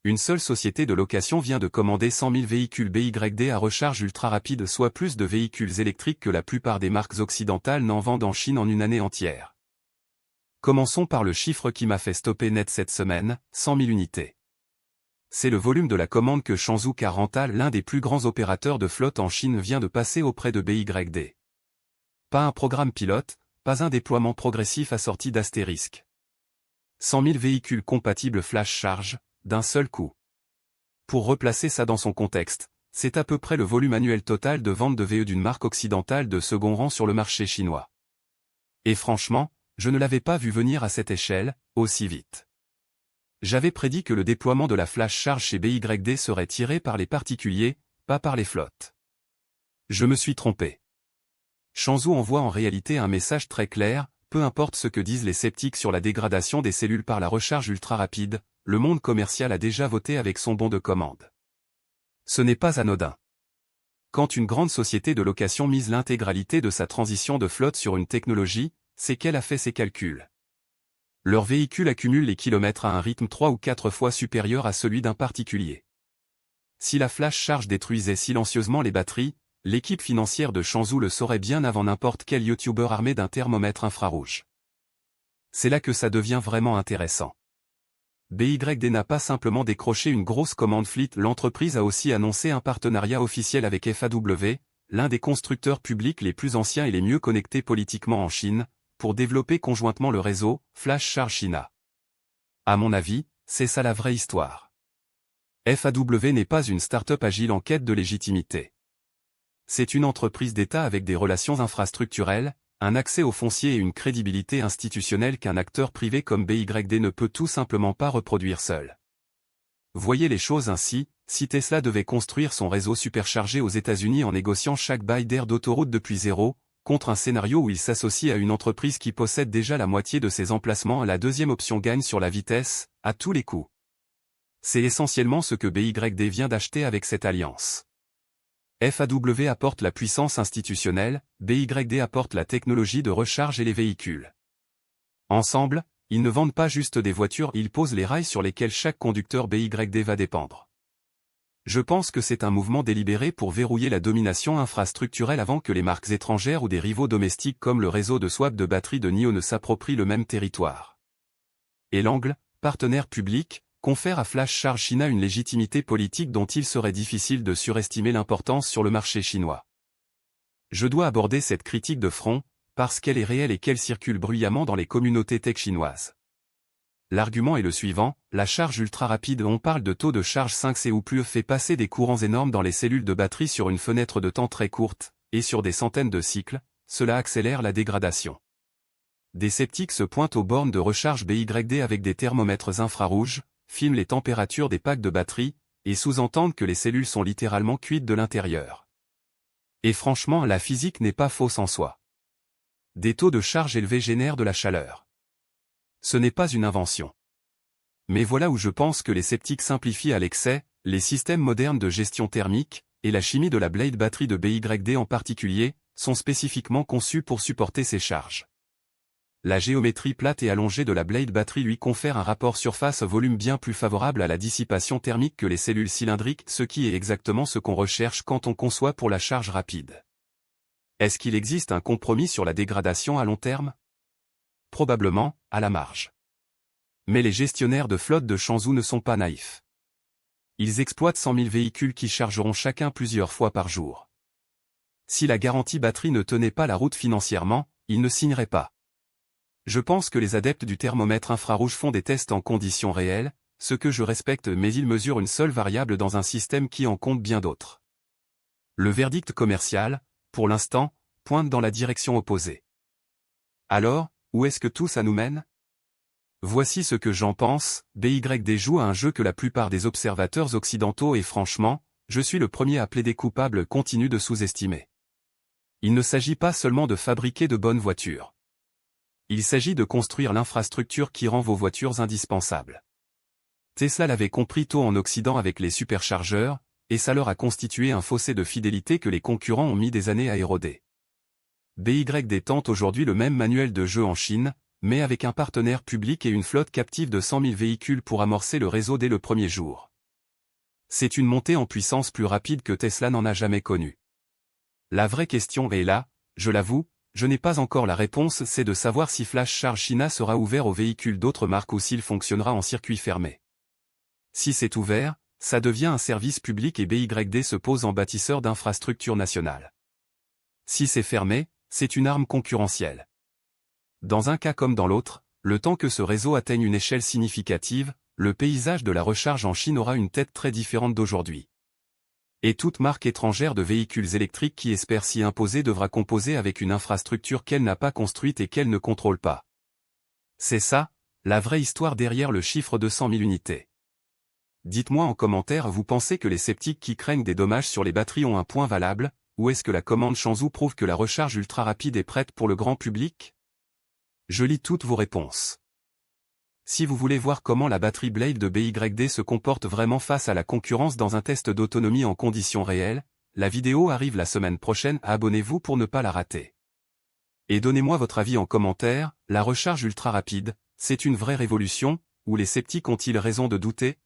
Une seule société de location vient de commander 100 000 véhicules BYD à recharge ultra rapide, soit plus de véhicules électriques que la plupart des marques occidentales n'en vendent en Chine en une année entière. Commençons par le chiffre qui m'a fait stopper net cette semaine, 100 000 unités. C'est le volume de la commande que Shenzhou Car Rental, l'un des plus grands opérateurs de flotte en Chine, vient de passer auprès de BYD. Pas un programme pilote, pas un déploiement progressif assorti d'astérisques. 100 000 véhicules compatibles flash charge, d'un seul coup. Pour replacer ça dans son contexte, c'est à peu près le volume annuel total de vente de VE d'une marque occidentale de second rang sur le marché chinois. Et franchement, je ne l'avais pas vu venir à cette échelle, aussi vite. J'avais prédit que le déploiement de la flash charge chez BYD serait tiré par les particuliers, pas par les flottes. Je me suis trompé. Shenzhou envoie en réalité un message très clair, peu importe ce que disent les sceptiques sur la dégradation des cellules par la recharge ultra rapide, le monde commercial a déjà voté avec son bon de commande. Ce n'est pas anodin. Quand une grande société de location mise l'intégralité de sa transition de flotte sur une technologie, c'est qu'elle a fait ses calculs. Leurs véhicules accumulent les kilomètres à un rythme 3 ou 4 fois supérieur à celui d'un particulier. Si la flash charge détruisait silencieusement les batteries, l'équipe financière de Shenzhou le saurait bien avant n'importe quel youtubeur armé d'un thermomètre infrarouge. C'est là que ça devient vraiment intéressant. BYD n'a pas simplement décroché une grosse commande fleet, l'entreprise a aussi annoncé un partenariat officiel avec FAW, l'un des constructeurs publics les plus anciens et les mieux connectés politiquement en Chine, pour développer conjointement le réseau Flash Charge China. À mon avis, c'est ça la vraie histoire. FAW n'est pas une start-up agile en quête de légitimité. C'est une entreprise d'État avec des relations infrastructurelles, un accès au foncier et une crédibilité institutionnelle qu'un acteur privé comme BYD ne peut tout simplement pas reproduire seul. Voyez les choses ainsi, si Tesla devait construire son réseau superchargé aux États-Unis en négociant chaque bail d'air d'autoroute depuis zéro, contre un scénario où il s'associe à une entreprise qui possède déjà la moitié de ses emplacements, la deuxième option gagne sur la vitesse, à tous les coups. C'est essentiellement ce que BYD vient d'acheter avec cette alliance. FAW apporte la puissance institutionnelle, BYD apporte la technologie de recharge et les véhicules. Ensemble, ils ne vendent pas juste des voitures, ils posent les rails sur lesquels chaque conducteur BYD va dépendre. Je pense que c'est un mouvement délibéré pour verrouiller la domination infrastructurelle avant que les marques étrangères ou des rivaux domestiques comme le réseau de swap de batteries de NIO ne s'approprient le même territoire. Et l'angle, partenaire public, confère à Flash Charge China une légitimité politique dont il serait difficile de surestimer l'importance sur le marché chinois. Je dois aborder cette critique de front, parce qu'elle est réelle et qu'elle circule bruyamment dans les communautés tech chinoises. L'argument est le suivant, la charge ultra rapide, on parle de taux de charge 5C ou plus, fait passer des courants énormes dans les cellules de batterie sur une fenêtre de temps très courte, et sur des centaines de cycles, cela accélère la dégradation. Des sceptiques se pointent aux bornes de recharge BYD avec des thermomètres infrarouges, filment les températures des packs de batterie, et sous-entendent que les cellules sont littéralement cuites de l'intérieur. Et franchement, la physique n'est pas fausse en soi. Des taux de charge élevés génèrent de la chaleur. Ce n'est pas une invention. Mais voilà où je pense que les sceptiques simplifient à l'excès, les systèmes modernes de gestion thermique, et la chimie de la blade batterie de BYD en particulier, sont spécifiquement conçus pour supporter ces charges. La géométrie plate et allongée de la blade batterie lui confère un rapport surface-volume bien plus favorable à la dissipation thermique que les cellules cylindriques, ce qui est exactement ce qu'on recherche quand on conçoit pour la charge rapide. Est-ce qu'il existe un compromis sur la dégradation à long terme ? Probablement, à la marge. Mais les gestionnaires de flotte de Shenzhou ne sont pas naïfs. Ils exploitent 100 000 véhicules qui chargeront chacun plusieurs fois par jour. Si la garantie batterie ne tenait pas la route financièrement, ils ne signeraient pas. Je pense que les adeptes du thermomètre infrarouge font des tests en conditions réelles, ce que je respecte, mais ils mesurent une seule variable dans un système qui en compte bien d'autres. Le verdict commercial, pour l'instant, pointe dans la direction opposée. Alors, où est-ce que tout ça nous mène ? Voici ce que j'en pense, BYD joue à un jeu que la plupart des observateurs occidentaux et franchement, je suis le premier à plaider coupable, continuent de sous-estimer. Il ne s'agit pas seulement de fabriquer de bonnes voitures. Il s'agit de construire l'infrastructure qui rend vos voitures indispensables. Tesla l'avait compris tôt en Occident avec les superchargeurs, et ça leur a constitué un fossé de fidélité que les concurrents ont mis des années à éroder. BYD tente aujourd'hui le même manuel de jeu en Chine, mais avec un partenaire public et une flotte captive de 100 000 véhicules pour amorcer le réseau dès le premier jour. C'est une montée en puissance plus rapide que Tesla n'en a jamais connue. La vraie question est là, je l'avoue, je n'ai pas encore la réponse, c'est de savoir si Flash Charge China sera ouvert aux véhicules d'autres marques ou s'il fonctionnera en circuit fermé. Si c'est ouvert, ça devient un service public et BYD se pose en bâtisseur d'infrastructures nationales. Si c'est fermé, c'est une arme concurrentielle. Dans un cas comme dans l'autre, le temps que ce réseau atteigne une échelle significative, le paysage de la recharge en Chine aura une tête très différente d'aujourd'hui. Et toute marque étrangère de véhicules électriques qui espère s'y imposer devra composer avec une infrastructure qu'elle n'a pas construite et qu'elle ne contrôle pas. C'est ça, la vraie histoire derrière le chiffre de 100 000 unités. Dites-moi en commentaire, vous pensez que les sceptiques qui craignent des dommages sur les batteries ont un point valable, ou est-ce que la commande Shenzhou prouve que la recharge ultra rapide est prête pour le grand public? Je lis toutes vos réponses. Si vous voulez voir comment la batterie Blade de BYD se comporte vraiment face à la concurrence dans un test d'autonomie en conditions réelles, la vidéo arrive la semaine prochaine, abonnez-vous pour ne pas la rater. Et donnez-moi votre avis en commentaire, la recharge ultra rapide, c'est une vraie révolution, ou les sceptiques ont-ils raison de douter?